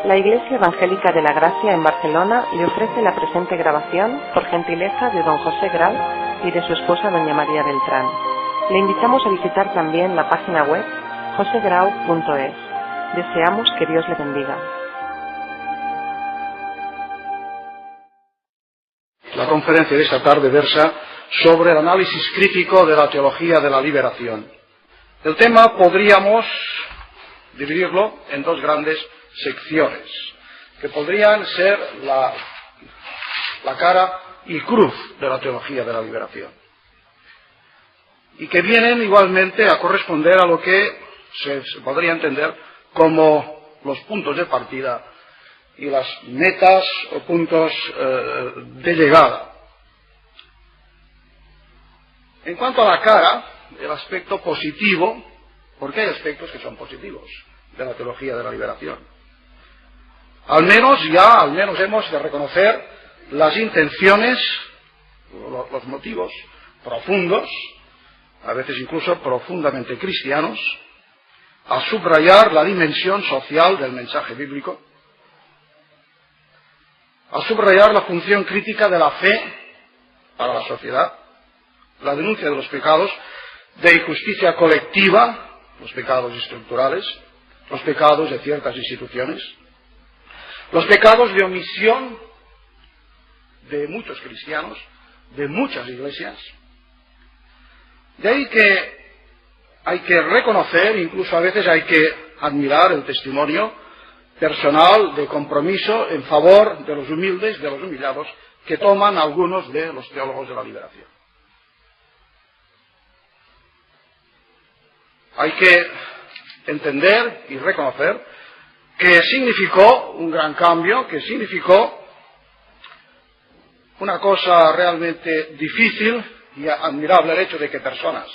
La Iglesia Evangélica de la Gracia en Barcelona le ofrece la presente grabación por gentileza de don José Grau y de su esposa doña María Beltrán. Le invitamos a visitar también la página web josegrau.es. Deseamos que Dios le bendiga. La conferencia de esta tarde versa sobre el análisis crítico de la teología de la liberación. El tema podríamos dividirlo en dos grandes secciones, que podrían ser la cara y cruz de la teología de la liberación, y que vienen igualmente a corresponder a lo que se podría entender como los puntos de partida y las metas o puntos de llegada. En cuanto a la cara, el aspecto positivo, porque hay aspectos que son positivos de la teología de la liberación. Al menos hemos de reconocer las intenciones, los motivos profundos, a veces incluso profundamente cristianos, a subrayar la dimensión social del mensaje bíblico, a subrayar la función crítica de la fe para la sociedad, la denuncia de los pecados de injusticia colectiva, los pecados estructurales, los pecados de ciertas instituciones, los pecados de omisión de muchos cristianos, de muchas iglesias. De ahí que hay que reconocer, incluso a veces hay que admirar el testimonio personal de compromiso en favor de los humildes, de los humillados, que toman algunos de los teólogos de la liberación. Hay que entender y reconocer que significó un gran cambio, que significó una cosa realmente difícil y admirable, el hecho de que personas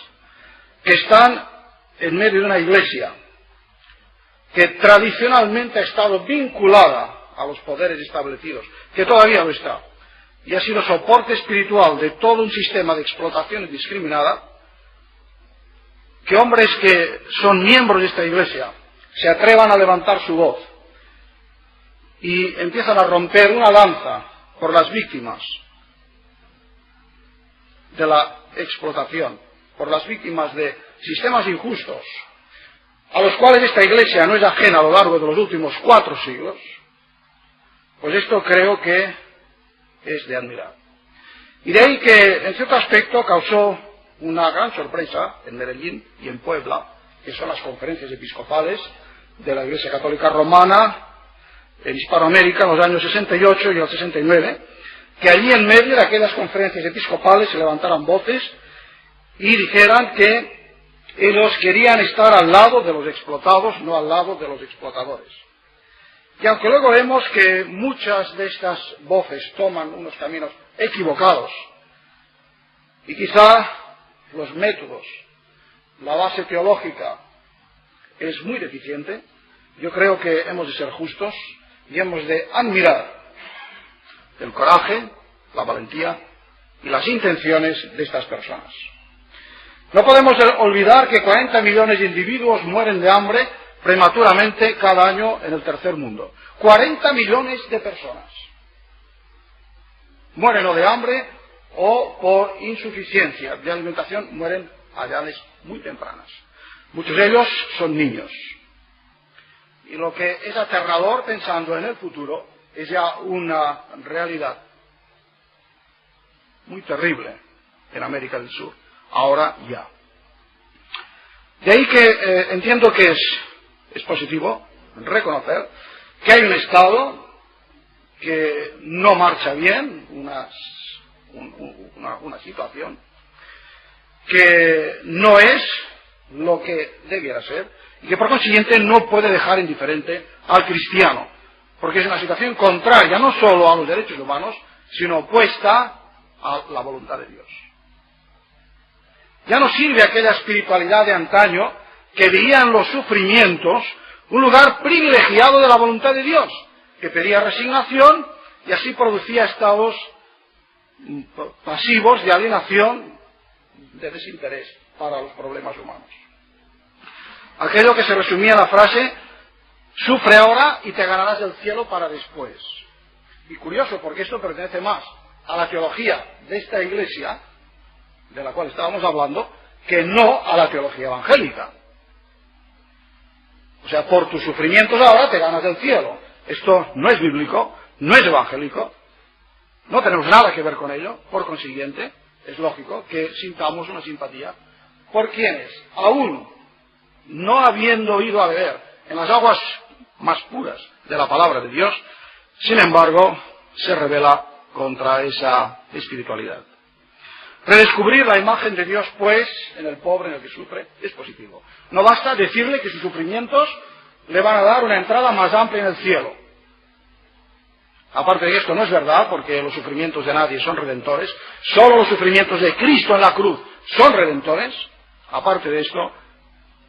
que están en medio de una iglesia que tradicionalmente ha estado vinculada a los poderes establecidos, que todavía lo está, y ha sido soporte espiritual de todo un sistema de explotación indiscriminada, que hombres que son miembros de esta iglesia se atrevan a levantar su voz y empiezan a romper una lanza por las víctimas de la explotación, por las víctimas de sistemas injustos, a los cuales esta iglesia no es ajena a lo largo de los últimos 4 siglos, pues esto creo que es de admirar. Y de ahí que, en cierto aspecto, causó una gran sorpresa en Medellín y en Puebla, que son las conferencias episcopales de la Iglesia Católica Romana en Hispanoamérica en los años 68 y el 69, que allí en medio de aquellas conferencias episcopales se levantaran voces y dijeran que ellos querían estar al lado de los explotados, no al lado de los explotadores. Y aunque luego vemos que muchas de estas voces toman unos caminos equivocados, y quizá los métodos, la base teológica es muy deficiente, yo creo que hemos de ser justos y hemos de admirar el coraje, la valentía y las intenciones de estas personas. No podemos olvidar que 40 millones de individuos mueren de hambre prematuramente cada año en el tercer mundo. 40 millones de personas mueren o de hambre o por insuficiencia de alimentación, mueren a edades muy tempranas. Muchos de ellos son niños. Y lo que es aterrador pensando en el futuro es ya una realidad muy terrible en América del Sur, ahora ya. De ahí que entiendo que es positivo reconocer que hay un Estado que no marcha bien, una situación que no es lo que debiera ser y que por consiguiente no puede dejar indiferente al cristiano, porque es una situación contraria no solo a los derechos humanos, sino opuesta a la voluntad de Dios. Ya no sirve aquella espiritualidad de antaño que veía en los sufrimientos un lugar privilegiado de la voluntad de Dios, que pedía resignación y así producía estados pasivos de alienación, de desinterés para los problemas humanos. Aquello que se resumía en la frase, sufre ahora y te ganarás el cielo para después. Y curioso, porque esto pertenece más a la teología de esta iglesia, de la cual estábamos hablando, que no a la teología evangélica. O sea, por tus sufrimientos ahora te ganas el cielo. Esto no es bíblico, no es evangélico, no tenemos nada que ver con ello. Por consiguiente, es lógico que sintamos una simpatía por quienes, aún no habiendo ido a beber en las aguas más puras de la palabra de Dios, sin embargo, se rebela contra esa espiritualidad. Redescubrir la imagen de Dios, pues, en el pobre, en el que sufre, es positivo. No basta decirle que sus sufrimientos le van a dar una entrada más amplia en el cielo. Aparte de esto, no es verdad, porque los sufrimientos de nadie son redentores. Solo los sufrimientos de Cristo en la cruz son redentores. Aparte de esto,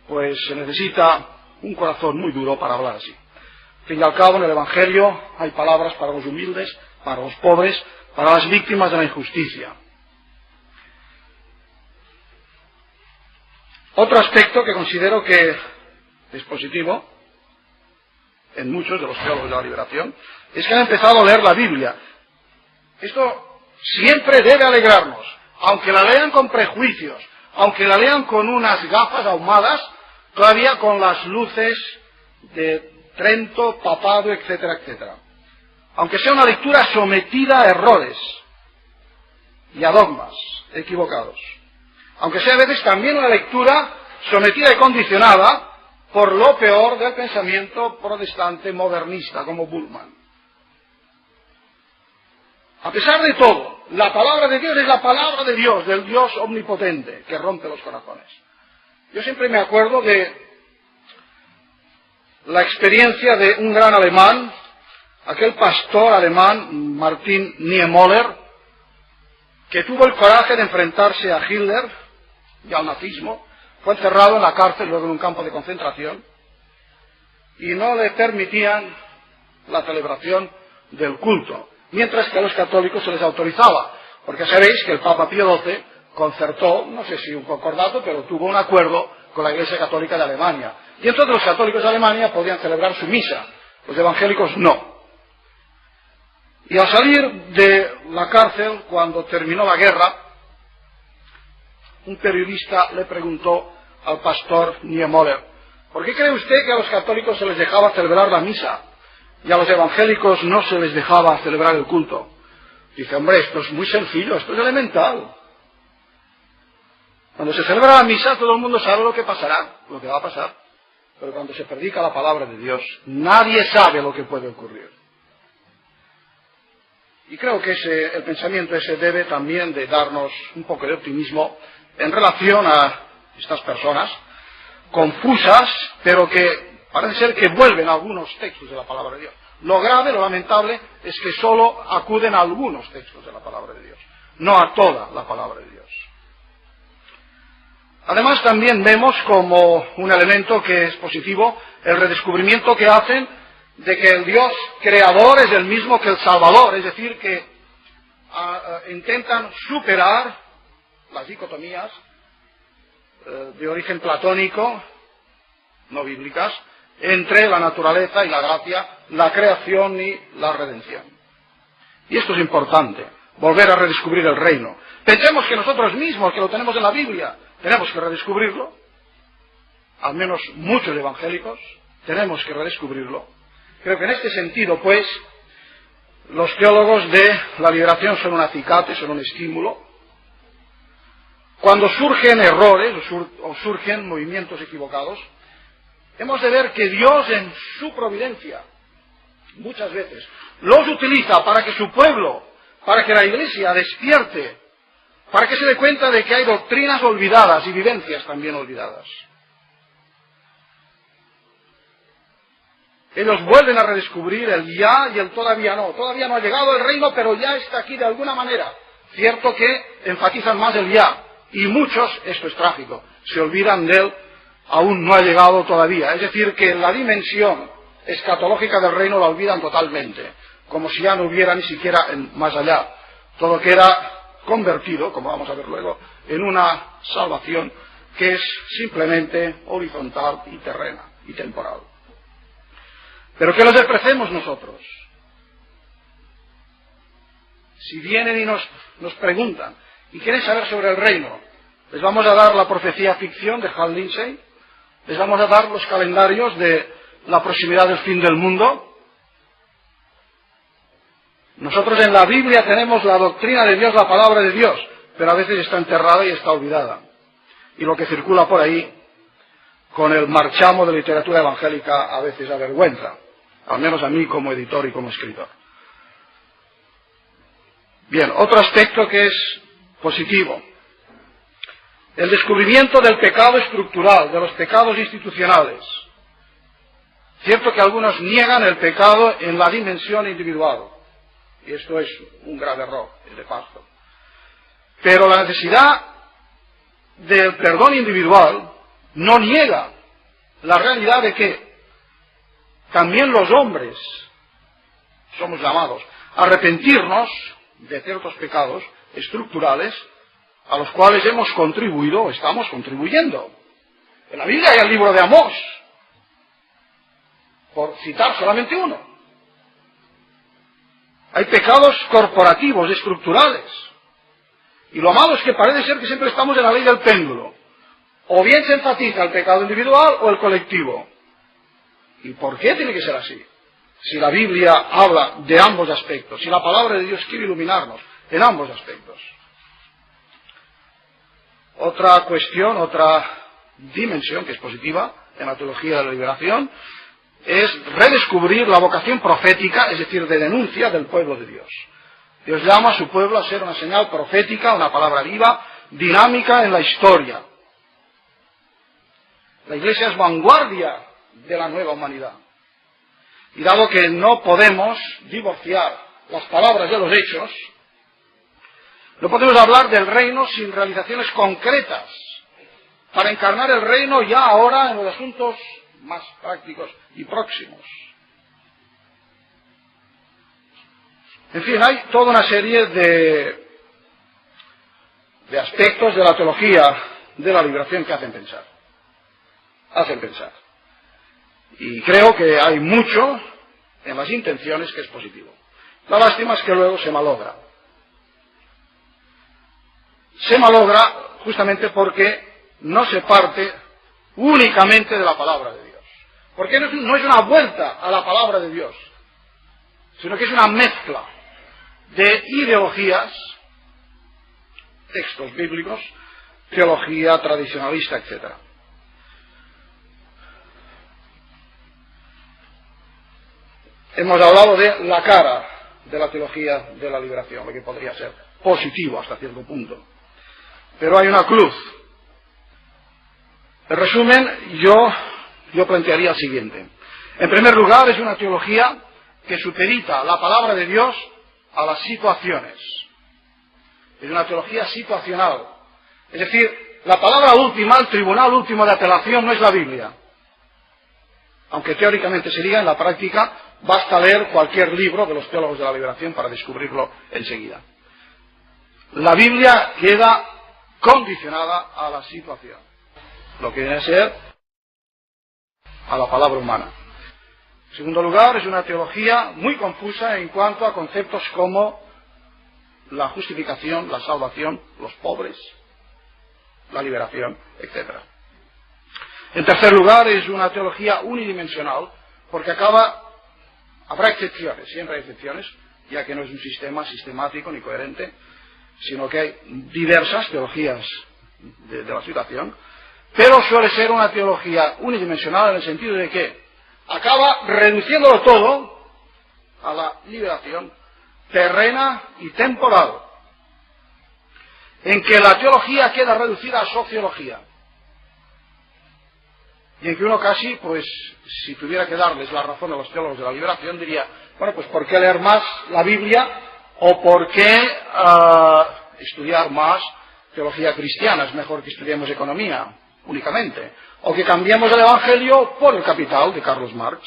pues se necesita un corazón muy duro para hablar así. Al fin y al cabo, en el Evangelio hay palabras para los humildes, para los pobres, para las víctimas de la injusticia. Otro aspecto que considero que es positivo en muchos de los teólogos de la liberación es que han empezado a leer la Biblia. Esto siempre debe alegrarnos, aunque la lean con prejuicios, aunque la lean con unas gafas ahumadas, todavía con las luces de Trento, papado, etcétera, etcétera. Aunque sea una lectura sometida a errores y a dogmas equivocados. Aunque sea a veces también una lectura sometida y condicionada por lo peor del pensamiento protestante modernista, como Bultmann. A pesar de todo, la palabra de Dios es la palabra de Dios, del Dios omnipotente, que rompe los corazones. Yo siempre me acuerdo de la experiencia de un gran alemán, aquel pastor alemán, Martin Niemöller, que tuvo el coraje de enfrentarse a Hitler y al nazismo. Fue encerrado en la cárcel, luego en un campo de concentración, y no le permitían la celebración del culto, mientras que a los católicos se les autorizaba, porque sabéis que el Papa Pío XII concertó, no sé si un concordato, pero tuvo un acuerdo con la Iglesia Católica de Alemania, y entonces los católicos de Alemania podían celebrar su misa, los evangélicos no. Y al salir de la cárcel, cuando terminó la guerra, un periodista le preguntó al pastor Niemöller: ¿por qué cree usted que a los católicos se les dejaba celebrar la misa y a los evangélicos no se les dejaba celebrar el culto? Dice: hombre, esto es muy sencillo, esto es elemental. Cuando se celebra la misa, todo el mundo sabe lo que pasará, lo que va a pasar. Pero cuando se predica la palabra de Dios, nadie sabe lo que puede ocurrir. Y creo que el pensamiento ese debe también de darnos un poco de optimismo en relación a estas personas confusas, pero que parece ser que vuelven a algunos textos de la palabra de Dios. Lo grave, lo lamentable, es que solo acuden a algunos textos de la palabra de Dios, no a toda la palabra de Dios. Además, también vemos como un elemento que es positivo el redescubrimiento que hacen de que el Dios creador es el mismo que el Salvador, es decir, que intentan superar las dicotomías de origen platónico, no bíblicas, entre la naturaleza y la gracia, la creación y la redención. Y esto es importante, volver a redescubrir el reino. Pensemos que nosotros mismos, que lo tenemos en la Biblia, tenemos que redescubrirlo, al menos muchos evangélicos, tenemos que redescubrirlo. Creo que en este sentido, pues, los teólogos de la liberación son un acicate, son un estímulo. Cuando surgen errores o surgen movimientos equivocados, hemos de ver que Dios en su providencia, muchas veces, los utiliza para que su pueblo, para que la Iglesia despierte, para que se dé cuenta de que hay doctrinas olvidadas y vivencias también olvidadas. Ellos vuelven a redescubrir el ya y el todavía no. Todavía no ha llegado el reino, pero ya está aquí de alguna manera. Cierto que enfatizan más el ya. Y muchos, esto es trágico, se olvidan del aún no ha llegado todavía. Es decir, que la dimensión escatológica del reino la olvidan totalmente. Como si ya no hubiera ni siquiera más allá. Todo queda convertido, como vamos a ver luego, en una salvación que es simplemente horizontal y terrena y temporal. Pero que les ofrecemos nosotros. Si vienen y nos preguntan y quieren saber sobre el reino, les vamos a dar la profecía ficción de Hal Lindsey, les vamos a dar los calendarios de la proximidad del fin del mundo. Nosotros en la Biblia tenemos la doctrina de Dios, la palabra de Dios, pero a veces está enterrada y está olvidada. Y lo que circula por ahí, con el marchamo de literatura evangélica, a veces avergüenza, al menos a mí como editor y como escritor. Bien, otro aspecto que es positivo. El descubrimiento del pecado estructural, de los pecados institucionales. Cierto que algunos niegan el pecado en la dimensión individual, y esto es un grave error, de paso. Pero la necesidad del perdón individual no niega la realidad de que también los hombres somos llamados a arrepentirnos de ciertos pecados estructurales a los cuales hemos contribuido o estamos contribuyendo. En la Biblia hay el libro de Amós, por citar solamente uno. Hay pecados corporativos, estructurales. Y lo malo es que parece ser que siempre estamos en la ley del péndulo. O bien se enfatiza el pecado individual o el colectivo. ¿Y por qué tiene que ser así? Si la Biblia habla de ambos aspectos, si la palabra de Dios quiere iluminarnos en ambos aspectos. Otra cuestión, otra dimensión que es positiva en la teología de la liberación, es redescubrir la vocación profética, es decir, de denuncia del pueblo de Dios. Dios llama a su pueblo a ser una señal profética, una palabra viva, dinámica en la historia. La Iglesia es vanguardia de la nueva humanidad. Y dado que no podemos divorciar las palabras de los hechos, no podemos hablar del reino sin realizaciones concretas para encarnar el reino ya ahora en los asuntos más prácticos y próximos. En fin, hay toda una serie de aspectos de la teología de la liberación que hacen pensar. Y creo que hay mucho en las intenciones que es positivo. La lástima es que luego se malogra. Se malogra justamente porque no se parte únicamente de la palabra de Dios. Porque no es una vuelta a la palabra de Dios, sino que es una mezcla de ideologías, textos bíblicos, teología tradicionalista, etc. Hemos hablado de la cara de la teología de la liberación, lo que podría ser positivo hasta cierto punto. Pero hay una cruz. En resumen, yo plantearía el siguiente. En primer lugar, es una teología que supedita la palabra de Dios a las situaciones. Es una teología situacional. Es decir, la palabra última, el tribunal último de apelación no es la Biblia. Aunque teóricamente se diga, en la práctica basta leer cualquier libro de los teólogos de la liberación para descubrirlo enseguida. La Biblia queda condicionada a la situación, lo que viene a ser a la palabra humana. En segundo lugar, es una teología muy confusa en cuanto a conceptos como la justificación, la salvación, los pobres, la liberación, etc. En tercer lugar, es una teología unidimensional, porque habrá excepciones, siempre hay excepciones, ya que no es un sistema sistemático ni coherente, sino que hay diversas teologías de la situación, pero suele ser una teología unidimensional en el sentido de que acaba reduciéndolo todo a la liberación terrena y temporal, en que la teología queda reducida a sociología, y en que uno casi, pues, si tuviera que darles la razón a los teólogos de la liberación, diría, bueno, pues ¿por qué leer más la Biblia? ¿O por qué estudiar más teología cristiana? Es mejor que estudiemos economía únicamente. O que cambiemos el Evangelio por el Capital de Carlos Marx.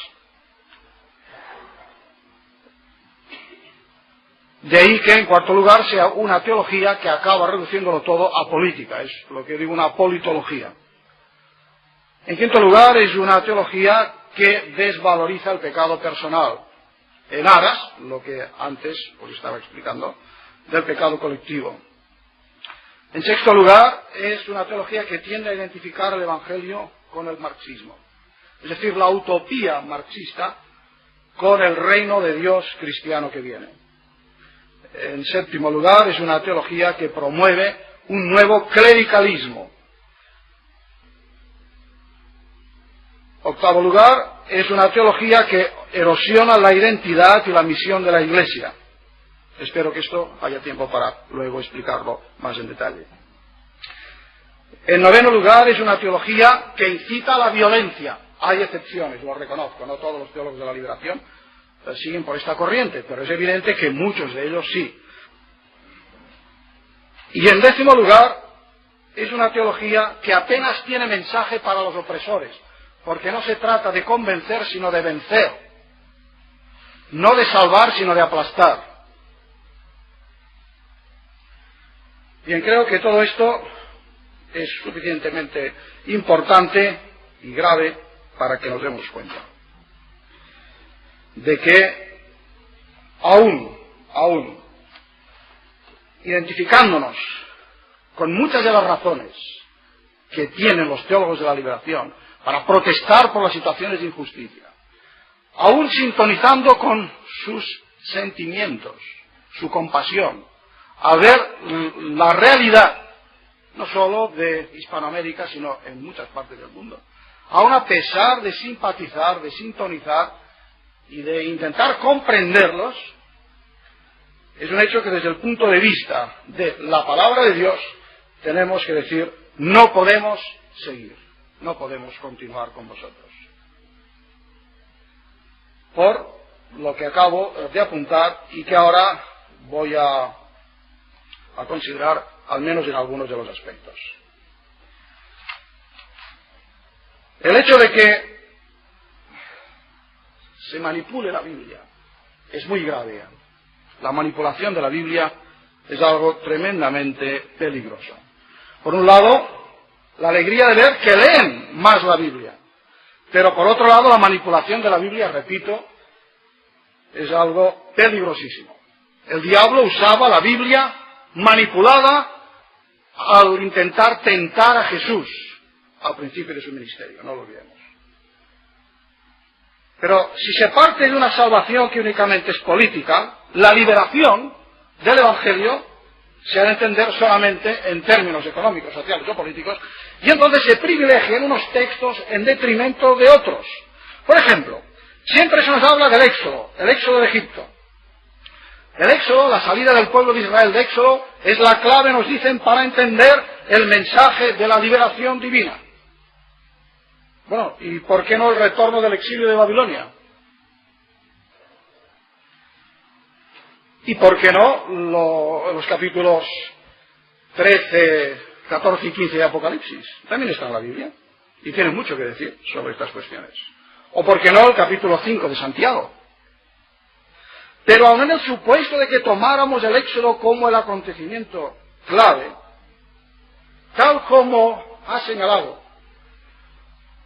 De ahí que, en cuarto lugar, sea una teología que acaba reduciéndolo todo a política. Es lo que digo, una politología. En quinto lugar, es una teología que desvaloriza el pecado personal, en aras, lo que antes os estaba explicando, del pecado colectivo. En sexto lugar, es una teología que tiende a identificar el Evangelio con el marxismo, es decir, la utopía marxista con el reino de Dios cristiano que viene. En séptimo lugar, es una teología que promueve un nuevo clericalismo. Octavo lugar, es una teología que erosiona la identidad y la misión de la Iglesia. Espero que esto haya tiempo para luego explicarlo más en detalle. En noveno lugar, es una teología que incita a la violencia. Hay excepciones, lo reconozco, no todos los teólogos de la liberación siguen por esta corriente, pero es evidente que muchos de ellos sí. Y en décimo lugar, es una teología que apenas tiene mensaje para los opresores, porque no se trata de convencer, sino de vencer, no de salvar, sino de aplastar. Bien, creo que todo esto es suficientemente importante y grave para que nos demos cuenta de que aún identificándonos con muchas de las razones que tienen los teólogos de la liberación para protestar por las situaciones de injusticia, aún sintonizando con sus sentimientos, su compasión, a ver la realidad, no solo de Hispanoamérica, sino en muchas partes del mundo, aún a pesar de simpatizar, de sintonizar y de intentar comprenderlos, es un hecho que desde el punto de vista de la palabra de Dios tenemos que decir, no podemos seguir, no podemos continuar con vosotros. Por lo que acabo de apuntar y que ahora voy a considerar al menos en algunos de los aspectos. El hecho de que se manipule la Biblia es muy grave. La manipulación de la Biblia es algo tremendamente peligroso. Por un lado, la alegría de ver que leen más la Biblia, pero por otro lado, la manipulación de la Biblia, repito, es algo peligrosísimo. El diablo usaba la Biblia manipulada al intentar tentar a Jesús al principio de su ministerio, no lo olvidemos. Pero si se parte de una salvación que únicamente es política, la liberación del Evangelio se ha de entender solamente en términos económicos, sociales o políticos, y entonces se privilegian unos textos en detrimento de otros. Por ejemplo, siempre se nos habla del Éxodo, el Éxodo de Egipto. El Éxodo, la salida del pueblo de Israel de Éxodo, es la clave, nos dicen, para entender el mensaje de la liberación divina. Bueno, ¿y por qué no el retorno del exilio de Babilonia? ¿Y por qué no los capítulos 13, 14 y 15 de Apocalipsis? También está en la Biblia y tienen mucho que decir sobre estas cuestiones. ¿O por qué no el capítulo 5 de Santiago? Pero aun en el supuesto de que tomáramos el Éxodo como el acontecimiento clave, tal como ha señalado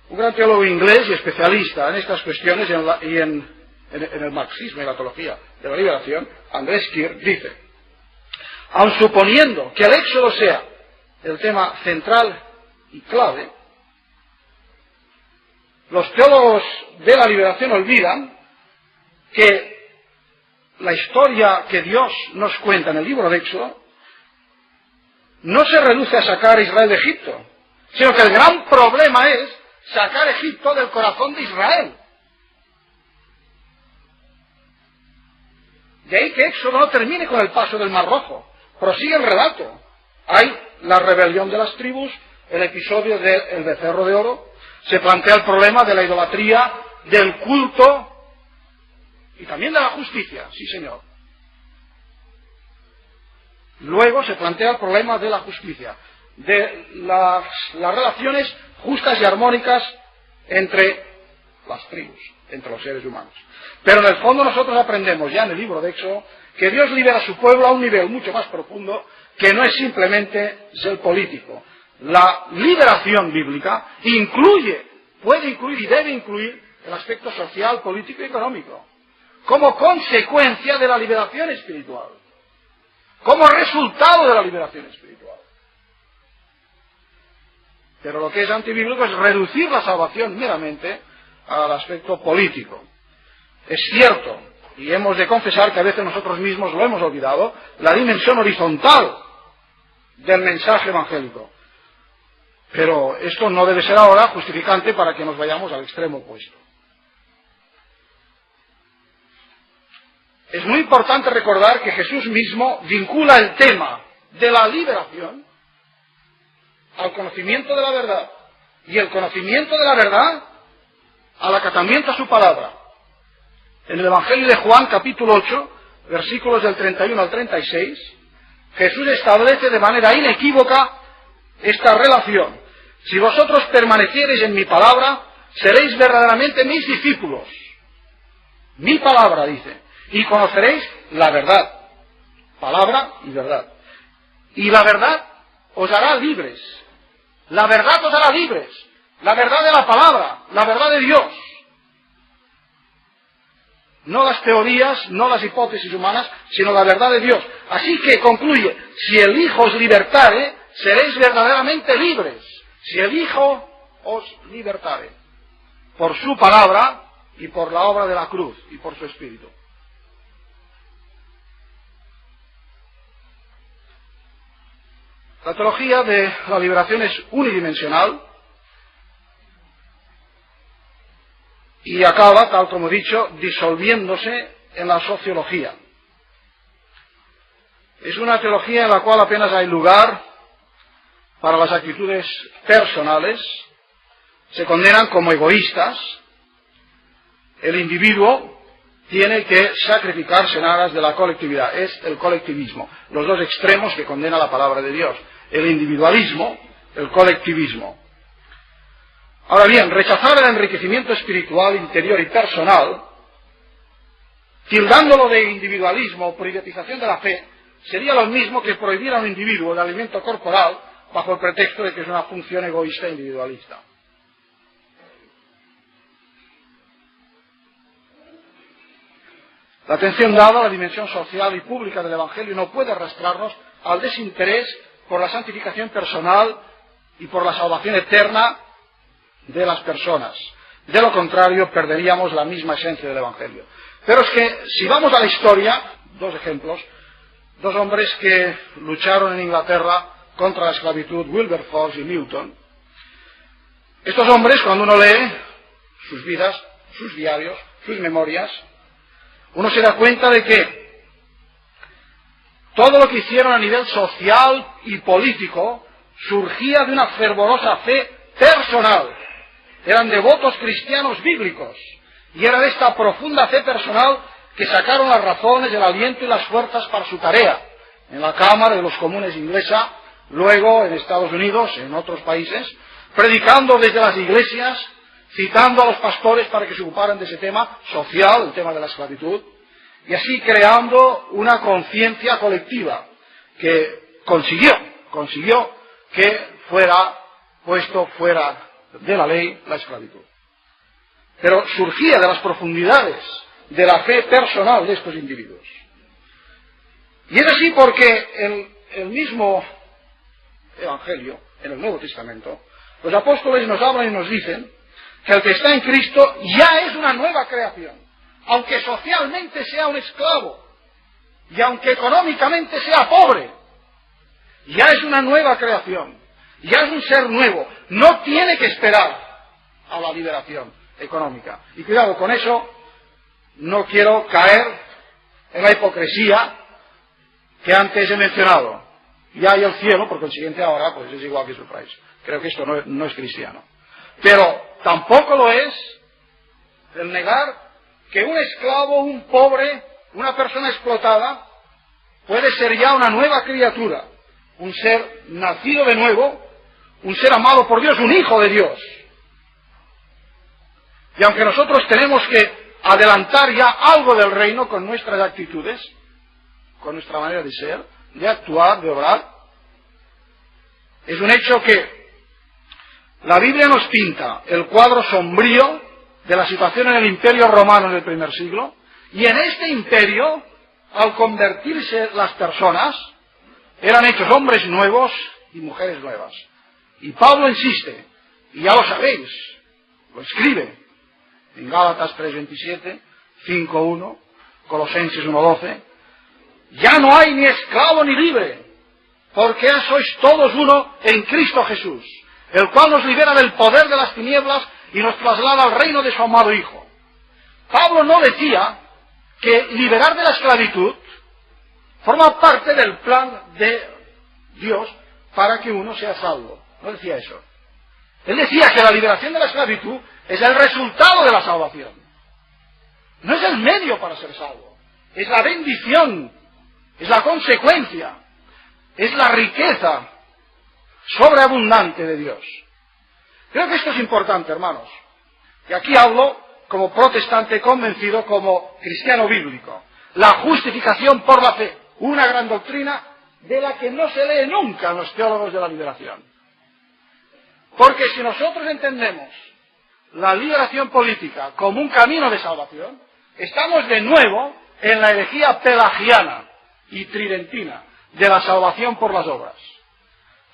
un gran teólogo inglés y especialista en estas cuestiones y en el marxismo y la teología de la liberación, Andrés Kirk, dice, aun suponiendo que el Éxodo sea el tema central y clave, los teólogos de la liberación olvidan que la historia que Dios nos cuenta en el libro de Éxodo no se reduce a sacar a Israel de Egipto, sino que el gran problema es sacar Egipto del corazón de Israel. De ahí que Éxodo no termine con el paso del Mar Rojo, prosigue el relato. Hay la rebelión de las tribus, el episodio del becerro de oro, se plantea el problema de la idolatría, del culto y también de la justicia, sí señor. Luego se plantea el problema de la justicia, de las relaciones justas y armónicas entre las tribus, entre los seres humanos. Pero en el fondo nosotros aprendemos ya en el libro de Éxodo que Dios libera a su pueblo a un nivel mucho más profundo, que no es simplemente el político. La liberación bíblica puede incluir y debe incluir el aspecto social, político y económico, como consecuencia de la liberación espiritual, como resultado de la liberación espiritual. Pero lo que es antibíblico es reducir la salvación meramente al aspecto político. Es cierto, y hemos de confesar que a veces nosotros mismos lo hemos olvidado, la dimensión horizontal del mensaje evangélico. Pero esto no debe ser ahora justificante para que nos vayamos al extremo opuesto. Es muy importante recordar que Jesús mismo vincula el tema de la liberación al conocimiento de la verdad, y el conocimiento de la verdad al acatamiento a su palabra. En el Evangelio de Juan, capítulo 8, versículos del 31 al 36, Jesús establece de manera inequívoca esta relación. Si vosotros permaneciereis en mi palabra, seréis verdaderamente mis discípulos. Mi palabra, dice, y conoceréis la verdad. Palabra y verdad. Y la verdad os hará libres. La verdad os hará libres. La verdad de la palabra, la verdad de Dios. No las teorías, no las hipótesis humanas, sino la verdad de Dios. Así que concluye, si el Hijo os libertare, seréis verdaderamente libres. Si el Hijo os libertare, por su palabra y por la obra de la cruz y por su Espíritu. La teología de la liberación es unidimensional y acaba, tal como he dicho, disolviéndose en la sociología. Es una teología en la cual apenas hay lugar para las actitudes personales, se condenan como egoístas. El individuo tiene que sacrificarse en aras de la colectividad, es el colectivismo, los dos extremos que condena la palabra de Dios, el individualismo, el colectivismo. Ahora bien, rechazar el enriquecimiento espiritual, interior y personal, tildándolo de individualismo o privatización de la fe, sería lo mismo que prohibir a un individuo el alimento corporal bajo el pretexto de que es una función egoísta e individualista. La atención dada a la dimensión social y pública del Evangelio no puede arrastrarnos al desinterés por la santificación personal y por la salvación eterna de las personas. De lo contrario, perderíamos la misma esencia del Evangelio. Pero es que, si vamos a la historia, dos ejemplos, dos hombres que lucharon en Inglaterra contra la esclavitud, Wilberforce y Newton. Estos hombres, cuando uno lee sus vidas, sus diarios, sus memorias, uno se da cuenta de que todo lo que hicieron a nivel social y político surgía de una fervorosa fe personal. Eran devotos cristianos bíblicos, y era de esta profunda fe personal que sacaron las razones, el aliento y las fuerzas para su tarea, en la Cámara de los Comunes inglesa, luego en Estados Unidos, en otros países, predicando desde las iglesias, citando a los pastores para que se ocuparan de ese tema social, el tema de la esclavitud, y así creando una conciencia colectiva que consiguió que fuera puesto fuera de la ley la esclavitud. Pero surgía de las profundidades de la fe personal de estos individuos. Y es así porque el mismo Evangelio, en el Nuevo Testamento, los apóstoles nos hablan y nos dicen que el que está en Cristo ya es una nueva creación, aunque socialmente sea un esclavo y aunque económicamente sea pobre, ya es una nueva creación, ya es un ser nuevo, no tiene que esperar a la liberación económica. Y cuidado con eso, no quiero caer en la hipocresía que antes he mencionado. Ya hay el cielo, por consiguiente ahora pues es igual que su país. Creo que esto no es cristiano. Pero tampoco lo es el negar que un esclavo, un pobre, una persona explotada, puede ser ya una nueva criatura, un ser nacido de nuevo, un ser amado por Dios, un hijo de Dios. Y aunque nosotros tenemos que adelantar ya algo del reino con nuestras actitudes, con nuestra manera de ser, de actuar, de obrar, es un hecho que la Biblia nos pinta el cuadro sombrío de la situación en el Imperio Romano en el primer siglo, y en este imperio, al convertirse las personas, eran hechos hombres nuevos y mujeres nuevas. Y Pablo insiste, y ya lo sabéis, lo escribe en Gálatas 3:27, 5:1, Colosenses 1:12, ya no hay ni esclavo ni libre, porque ya sois todos uno en Cristo Jesús, el cual nos libera del poder de las tinieblas y nos traslada al reino de su amado Hijo. Pablo no decía que liberar de la esclavitud forma parte del plan de Dios para que uno sea salvo. No decía eso. Él decía que la liberación de la esclavitud es el resultado de la salvación. No es el medio para ser salvo. Es la bendición, es la consecuencia, es la riqueza sobreabundante de Dios. Creo que esto es importante, hermanos. Y aquí hablo como protestante convencido, como cristiano bíblico. La justificación por la fe, una gran doctrina de la que no se lee nunca en los teólogos de la liberación. Porque si nosotros entendemos la liberación política como un camino de salvación, estamos de nuevo en la herejía pelagiana y tridentina de la salvación por las obras.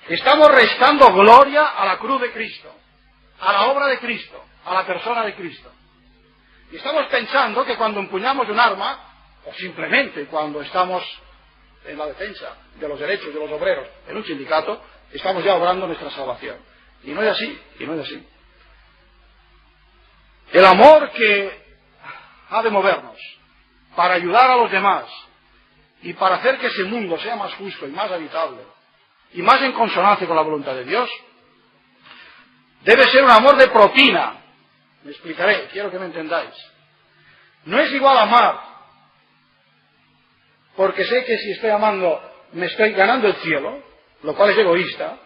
Estamos restando gloria a la cruz de Cristo, a la obra de Cristo, a la persona de Cristo. Y estamos pensando que cuando empuñamos un arma, o simplemente cuando estamos en la defensa de los derechos de los obreros en un sindicato, estamos ya obrando nuestra salvación. Y no es así, y no es así. El amor que ha de movernos para ayudar a los demás y para hacer que ese mundo sea más justo y más habitable y más en consonancia con la voluntad de Dios, debe ser un amor de propina. Me explicaré, quiero que me entendáis. No es igual amar, porque sé que si estoy amando me estoy ganando el cielo, lo cual es egoísta,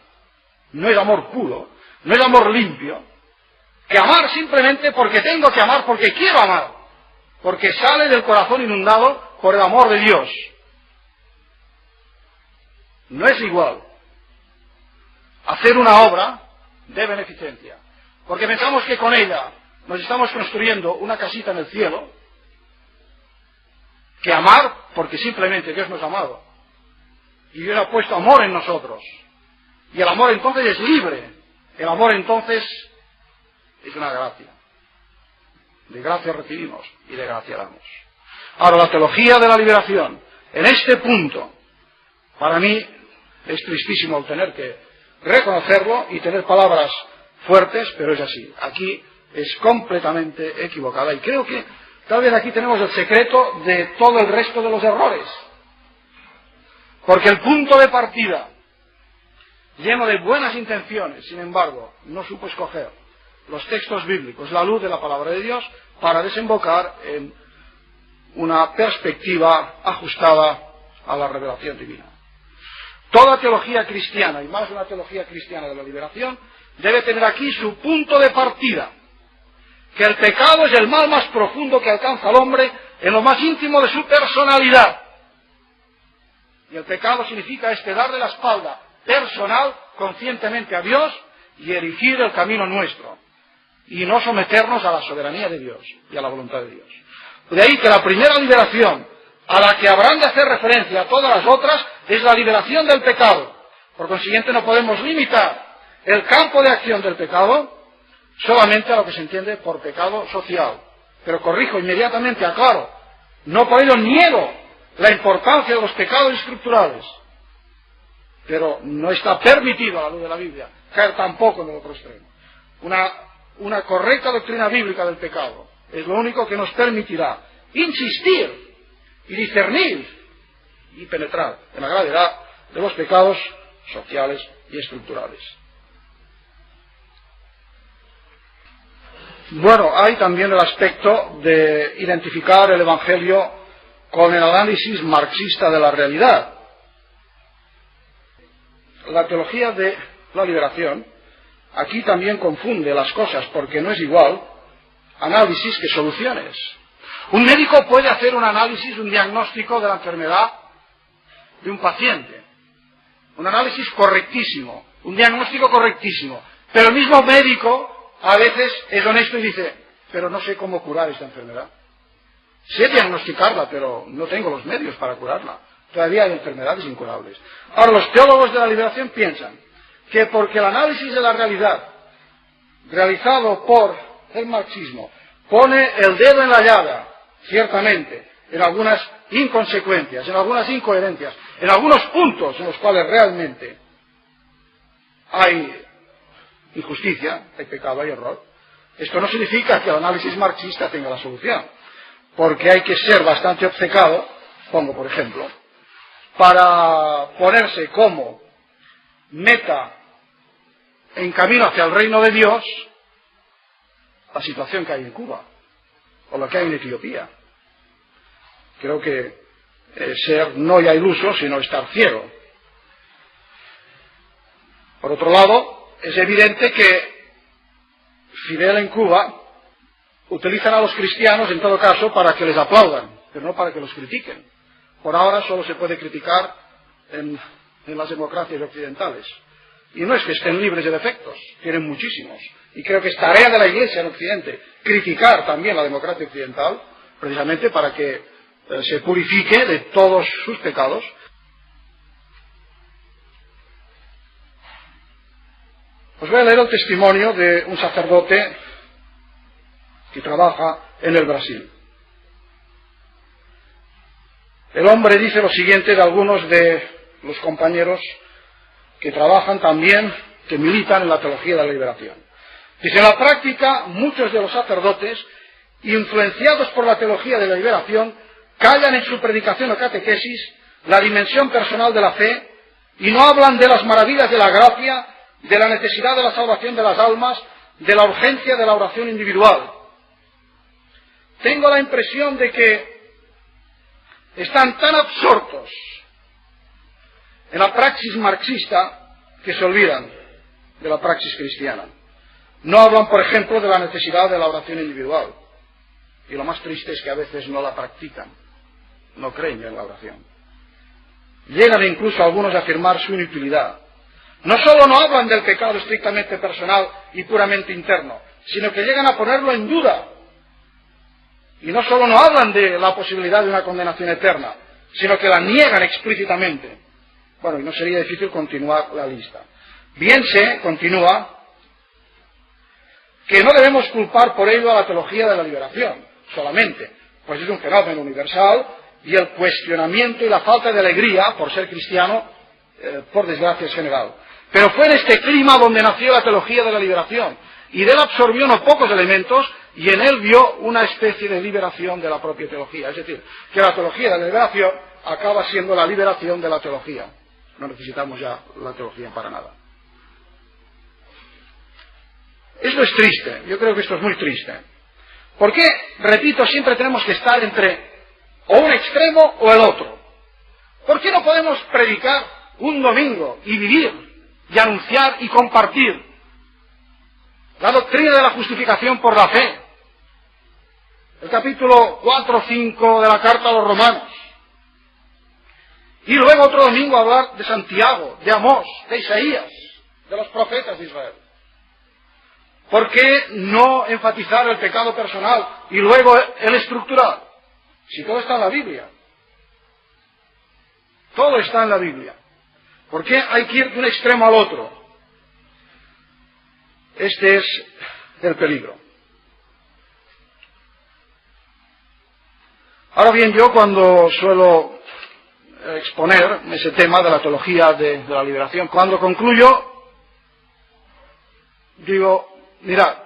no es amor puro, no es amor limpio, que amar simplemente porque tengo que amar, porque quiero amar, porque sale del corazón inundado por el amor de Dios. No es igual hacer una obra de beneficencia, porque pensamos que con ella nos estamos construyendo una casita en el cielo, que amar porque simplemente Dios nos ha amado y Dios ha puesto amor en nosotros, y el amor entonces es libre, el amor entonces es una gracia. De gracia recibimos y de gracia damos. Ahora, la teología de la liberación, en este punto, para mí es tristísimo el tener que reconocerlo y tener palabras fuertes, pero es así. Aquí es completamente equivocada, y creo que tal vez aquí tenemos el secreto de todo el resto de los errores. Porque el punto de partida, lleno de buenas intenciones, sin embargo, no supo escoger los textos bíblicos, la luz de la palabra de Dios, para desembocar en una perspectiva ajustada a la revelación divina. Toda teología cristiana, y más una teología cristiana de la liberación, debe tener aquí su punto de partida, que el pecado es el mal más profundo que alcanza al hombre en lo más íntimo de su personalidad. Y el pecado significa darle la espalda personal, conscientemente a Dios, y erigir el camino nuestro, y no someternos a la soberanía de Dios y a la voluntad de Dios. De ahí que la primera liberación, a la que habrán de hacer referencia a todas las otras, es la liberación del pecado. Por consiguiente, no podemos limitar el campo de acción del pecado solamente a lo que se entiende por pecado social. Pero corrijo inmediatamente, aclaro, no por ello niego la importancia de los pecados estructurales, pero no está permitido a la luz de la Biblia caer tampoco en el otro extremo. Una correcta doctrina bíblica del pecado es lo único que nos permitirá insistir y discernir y penetrar en la gravedad de los pecados sociales y estructurales. Bueno, hay también el aspecto de identificar el Evangelio con el análisis marxista de la realidad. La teología de la liberación aquí también confunde las cosas, porque no es igual análisis que soluciones. Un médico puede hacer un análisis, un diagnóstico de la enfermedad de un paciente, un análisis correctísimo, un diagnóstico correctísimo, pero el mismo médico a veces es honesto y dice, pero no sé cómo curar esta enfermedad. Sé diagnosticarla, pero no tengo los medios para curarla. Todavía hay enfermedades incurables. Ahora, los teólogos de la liberación piensan que porque el análisis de la realidad realizado por el marxismo pone el dedo en la llaga, ciertamente, en algunas inconsecuencias, en algunas incoherencias, en algunos puntos en los cuales realmente hay injusticia, hay pecado, hay error. Esto no significa que el análisis marxista tenga la solución, porque hay que ser bastante obcecado, pongo por ejemplo, para ponerse como meta en camino hacia el reino de Dios la situación que hay en Cuba o la que hay en Etiopía. Creo que ser no ya iluso, sino estar ciego. Por otro lado, es evidente que Fidel en Cuba utilizan a los cristianos en todo caso para que les aplaudan, pero no para que los critiquen. Por ahora solo se puede criticar en las democracias occidentales. Y no es que estén libres de defectos, tienen muchísimos. Y creo que es tarea de la Iglesia en Occidente criticar también la democracia occidental, precisamente para que se purifique de todos sus pecados. Os voy a leer el testimonio de un sacerdote que trabaja en el Brasil. El hombre dice lo siguiente de algunos de los compañeros que trabajan también, que militan en la teología de la liberación. Dice, en la práctica, muchos de los sacerdotes, influenciados por la teología de la liberación, callan en su predicación o catequesis la dimensión personal de la fe y no hablan de las maravillas de la gracia, de la necesidad de la salvación de las almas, de la urgencia de la oración individual. Tengo la impresión de que están tan absortos en la praxis marxista que se olvidan de la praxis cristiana. No hablan, por ejemplo, de la necesidad de la oración individual. Y lo más triste es que a veces no la practican, no creen en la oración. Llegan incluso algunos a afirmar su inutilidad. No solo no hablan del pecado estrictamente personal y puramente interno, sino que llegan a ponerlo en duda. Y no solo no hablan de la posibilidad de una condenación eterna, sino que la niegan explícitamente. Bueno, y no sería difícil continuar la lista. Bien se continúa que no debemos culpar por ello a la teología de la liberación, solamente, pues es un fenómeno universal y el cuestionamiento y la falta de alegría por ser cristiano, por desgracia, es general. Pero fue en este clima donde nació la teología de la liberación, y de él absorbió no pocos elementos, y en él vio una especie de liberación de la propia teología. Es decir, que la teología de la liberación acaba siendo la liberación de la teología. No necesitamos ya la teología para nada. Esto es triste, yo creo que esto es muy triste. Porque, repito, siempre tenemos que estar entre o un extremo o el otro. ¿Por qué no podemos predicar un domingo y vivir y anunciar y compartir la doctrina de la justificación por la fe? El capítulo 4 o 5 de la carta a los romanos. Y luego otro domingo hablar de Santiago, de Amós, de Isaías, de los profetas de Israel. ¿Por qué no enfatizar el pecado personal y luego el estructural? Si todo está en la Biblia. Todo está en la Biblia. ¿Por qué hay que ir de un extremo al otro? Este es el peligro. Ahora bien, yo cuando suelo exponer ese tema de la teología de la liberación, cuando concluyo, digo, mirad,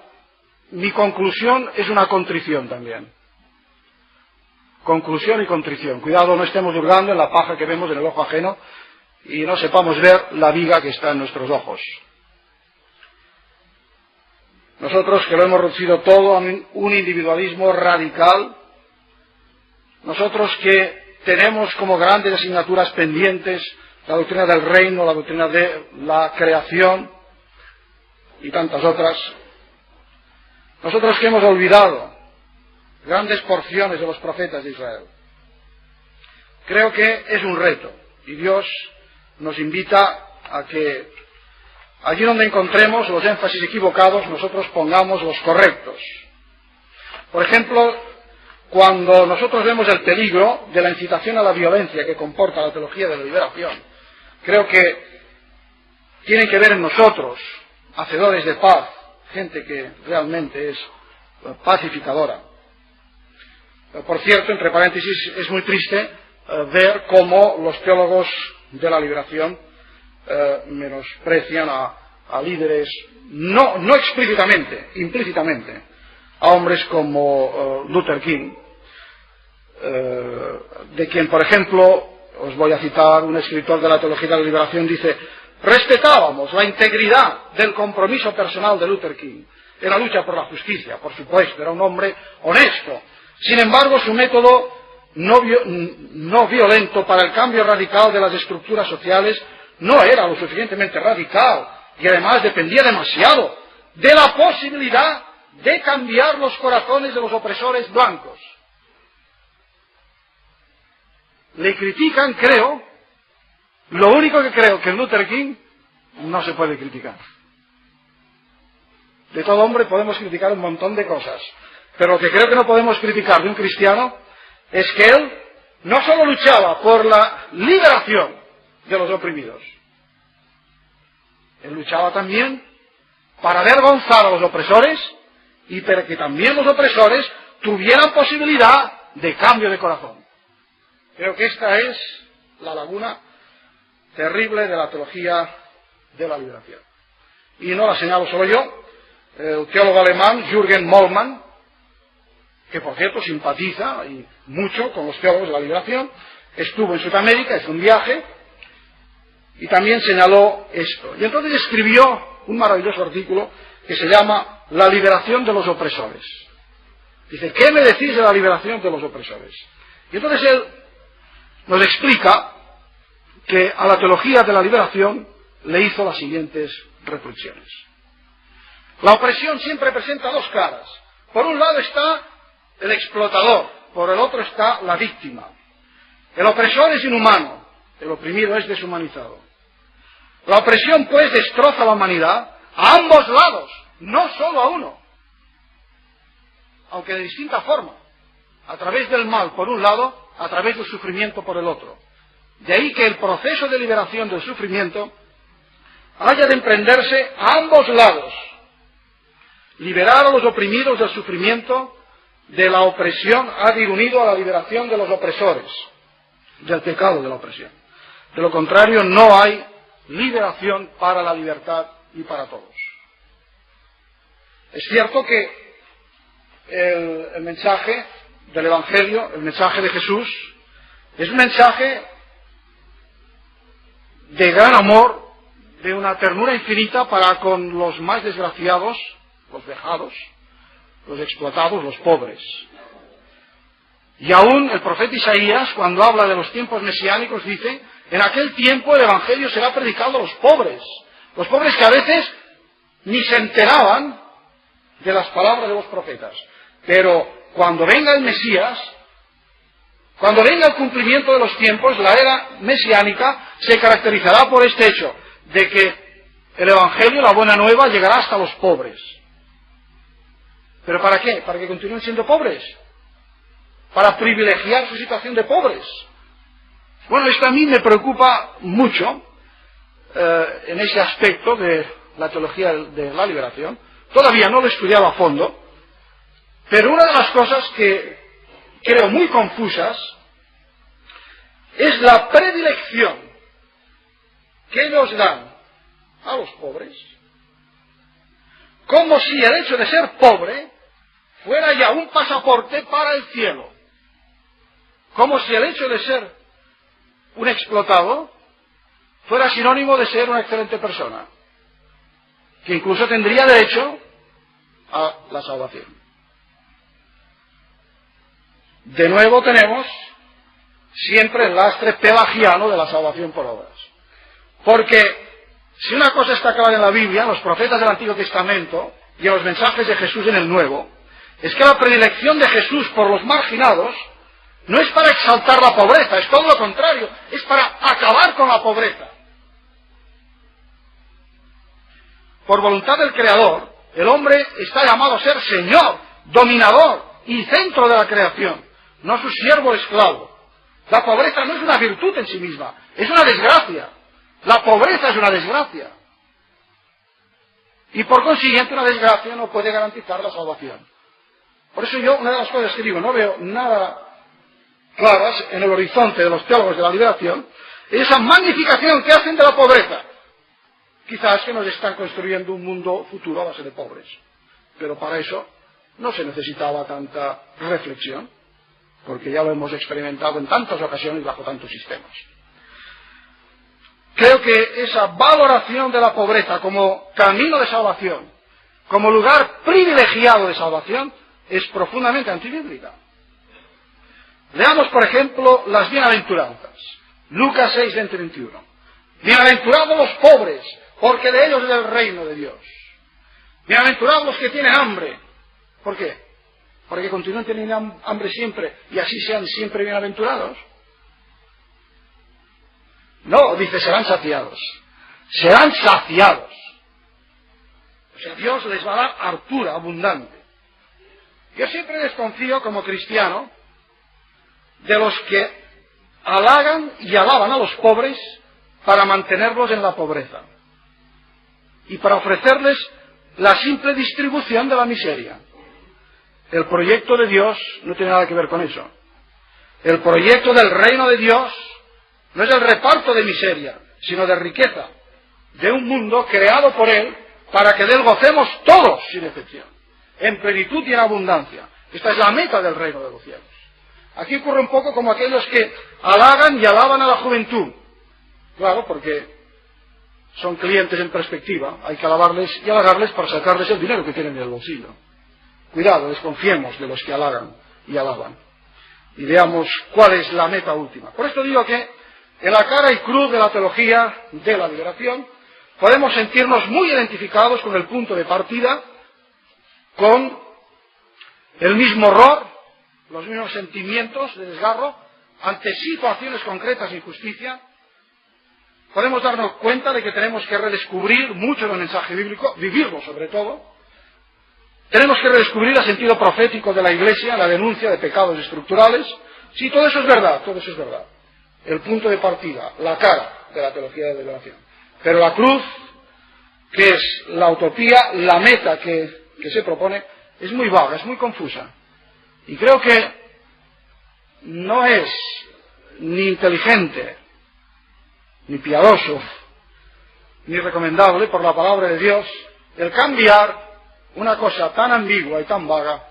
mi conclusión es una contrición también. Conclusión y contrición. Cuidado, no estemos hurgando en la paja que vemos en el ojo ajeno y no sepamos ver la viga que está en nuestros ojos. Nosotros que lo hemos reducido todo a un individualismo radical, nosotros que tenemos como grandes asignaturas pendientes la doctrina del reino, la doctrina de la creación y tantas otras, nosotros que hemos olvidado grandes porciones de los profetas de Israel, creo que es un reto y Dios nos invita a que allí donde encontremos los énfasis equivocados nosotros pongamos los correctos. Por ejemplo, cuando nosotros vemos el peligro de la incitación a la violencia que comporta la teología de la liberación, creo que tienen que ver en nosotros, hacedores de paz, gente que realmente es pacificadora. Por cierto, entre paréntesis, es muy triste ver cómo los teólogos de la liberación menosprecian a líderes, no explícitamente, implícitamente, a hombres como Luther King, de quien, por ejemplo, os voy a citar, un escritor de la teología de la liberación dice: respetábamos la integridad del compromiso personal de Luther King en la lucha por la justicia, por supuesto, era un hombre honesto. Sin embargo, su método no violento para el cambio radical de las estructuras sociales no era lo suficientemente radical y además dependía demasiado de la posibilidad de cambiar los corazones de los opresores blancos. Le critican, creo, lo único que creo que en Luther King no se puede criticar. De todo hombre podemos criticar un montón de cosas, pero lo que creo que no podemos criticar de un cristiano es que él no solo luchaba por la liberación de los oprimidos, él luchaba también para avergonzar a los opresores y para que también los opresores tuvieran posibilidad de cambio de corazón. Creo que esta es la laguna terrible de la teología de la liberación. Y no la señalo solo yo, el teólogo alemán Jürgen Moltmann, que por cierto simpatiza y mucho con los teólogos de la liberación, estuvo en Sudamérica, hizo un viaje y también señaló esto. Y entonces escribió un maravilloso artículo que se llama La liberación de los opresores. Dice: ¿qué me decís de la liberación de los opresores? Y entonces él nos explica que a la teología de la liberación le hizo las siguientes reflexiones. La opresión siempre presenta dos caras. Por un lado está el explotador, por el otro está la víctima. El opresor es inhumano, el oprimido es deshumanizado. La opresión, pues, destroza la humanidad a ambos lados, no solo a uno, aunque de distinta forma, a través del mal por un lado, a través del sufrimiento por el otro. De ahí que el proceso de liberación del sufrimiento haya de emprenderse a ambos lados. Liberar a los oprimidos del sufrimiento, de la opresión, ha de ir unido a la liberación de los opresores, del pecado de la opresión. De lo contrario, no hay liberación para la libertad y para todos. Es cierto que el mensaje del Evangelio, el mensaje de Jesús, es un mensaje de gran amor, de una ternura infinita para con los más desgraciados, los vejados, los explotados, los pobres. Y aún el profeta Isaías, cuando habla de los tiempos mesiánicos, dice: en aquel tiempo el Evangelio será predicado a los pobres que a veces ni se enteraban de las palabras de los profetas. Pero cuando venga el Mesías, cuando venga el cumplimiento de los tiempos, la era mesiánica se caracterizará por este hecho, de que el Evangelio, la buena nueva, llegará hasta los pobres. ¿Pero para qué? ¿Para que continúen siendo pobres? ¿Para privilegiar su situación de pobres? Bueno, esto a mí me preocupa mucho en ese aspecto de la teología de la liberación. Todavía no lo he estudiado a fondo, pero una de las cosas que creo muy confusas es la predilección que ellos dan a los pobres, como si el hecho de ser pobre fuera ya un pasaporte para el cielo, como si el hecho de ser un explotado fuera sinónimo de ser una excelente persona, que incluso tendría derecho a la salvación. De nuevo tenemos siempre el lastre pelagiano de la salvación por obras. Porque si una cosa está clara en la Biblia, en los profetas del Antiguo Testamento y en los mensajes de Jesús en el Nuevo, es que la predilección de Jesús por los marginados no es para exaltar la pobreza, es todo lo contrario, es para acabar con la pobreza. Por voluntad del Creador, el hombre está llamado a ser señor, dominador y centro de la creación, no su siervo o esclavo. La pobreza no es una virtud en sí misma, es una desgracia. La pobreza es una desgracia. Y por consiguiente una desgracia no puede garantizar la salvación. Por eso yo, una de las cosas que digo, no veo nada claras en el horizonte de los teólogos de la liberación, es esa magnificación que hacen de la pobreza. Quizás que nos están construyendo un mundo futuro a base de pobres. Pero para eso no se necesitaba tanta reflexión, porque ya lo hemos experimentado en tantas ocasiones bajo tantos sistemas. Creo que esa valoración de la pobreza como camino de salvación, como lugar privilegiado de salvación, es profundamente antibíblica. Leamos, por ejemplo, las bienaventuranzas. Lucas 6, 20, 21. Bienaventurados los pobres, porque de ellos es el reino de Dios. Bienaventurados los que tienen hambre. ¿Por qué? Porque continúen teniendo hambre siempre y así sean siempre bienaventurados. No, dice, serán saciados. Serán saciados. O sea, Dios les va a dar hartura abundante. Yo siempre desconfío como cristiano de los que halagan y alaban a los pobres para mantenerlos en la pobreza y para ofrecerles la simple distribución de la miseria. El proyecto de Dios no tiene nada que ver con eso. El proyecto del reino de Dios no es el reparto de miseria, sino de riqueza, de un mundo creado por Él para que de Él gocemos todos, sin excepción, en plenitud y en abundancia. Esta es la meta del reino de los cielos. Aquí ocurre un poco como aquellos que halagan y alaban a la juventud. Claro, porque son clientes en perspectiva, hay que alabarles y halagarles para sacarles el dinero que tienen en el bolsillo. Cuidado, desconfiemos de los que halagan y alaban. Y veamos cuál es la meta última. Por esto digo que en la cara y cruz de la teología de la liberación podemos sentirnos muy identificados con el punto de partida, con el mismo horror, los mismos sentimientos de desgarro ante situaciones concretas de injusticia. Podemos darnos cuenta de que tenemos que redescubrir mucho del mensaje bíblico, vivirlo sobre todo. Tenemos que redescubrir el sentido profético de la Iglesia, la denuncia de pecados estructurales. Sí, todo eso es verdad, todo eso es verdad. El punto de partida, la cara de la teología de la liberación. Pero la cruz, que es la utopía, la meta que se propone, es muy vaga, es muy confusa. Y creo que no es ni inteligente, ni piadoso, ni recomendable por la palabra de Dios el cambiar una cosa tan ambigua y tan vaga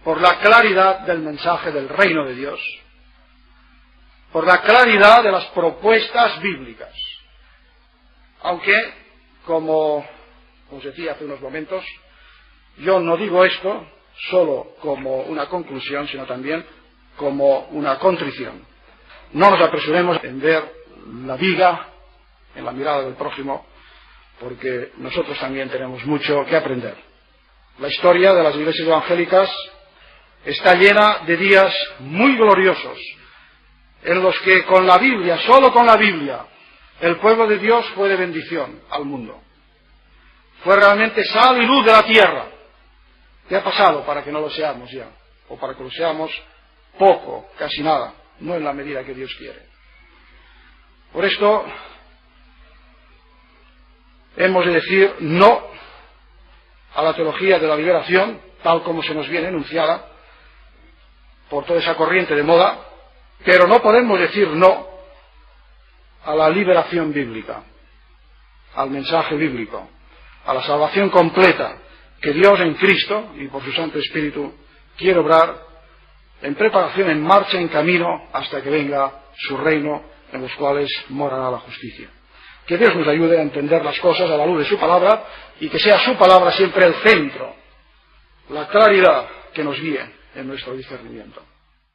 por la claridad del mensaje del reino de Dios, por la claridad de las propuestas bíblicas. Aunque, como os decía hace unos momentos, yo no digo esto solo como una conclusión, sino también como una contrición. No nos apresuremos en ver la viga en la mirada del prójimo, porque nosotros también tenemos mucho que aprender. La historia de las iglesias evangélicas está llena de días muy gloriosos, en los que con la Biblia, solo con la Biblia, el pueblo de Dios fue de bendición al mundo. Fue realmente sal y luz de la tierra. ¿Qué ha pasado para que no lo seamos ya? O para que lo seamos poco, casi nada, no en la medida que Dios quiere. Por esto, hemos de decir no a la teología de la liberación, tal como se nos viene enunciada por toda esa corriente de moda, pero no podemos decir no a la liberación bíblica, al mensaje bíblico, a la salvación completa que Dios en Cristo y por su Santo Espíritu quiere obrar en preparación, en marcha, en camino, hasta que venga su reino, en los cuales morará la justicia. Que Dios nos ayude a entender las cosas a la luz de su palabra y que sea su palabra siempre el centro, la claridad que nos guíe en nuestro discernimiento.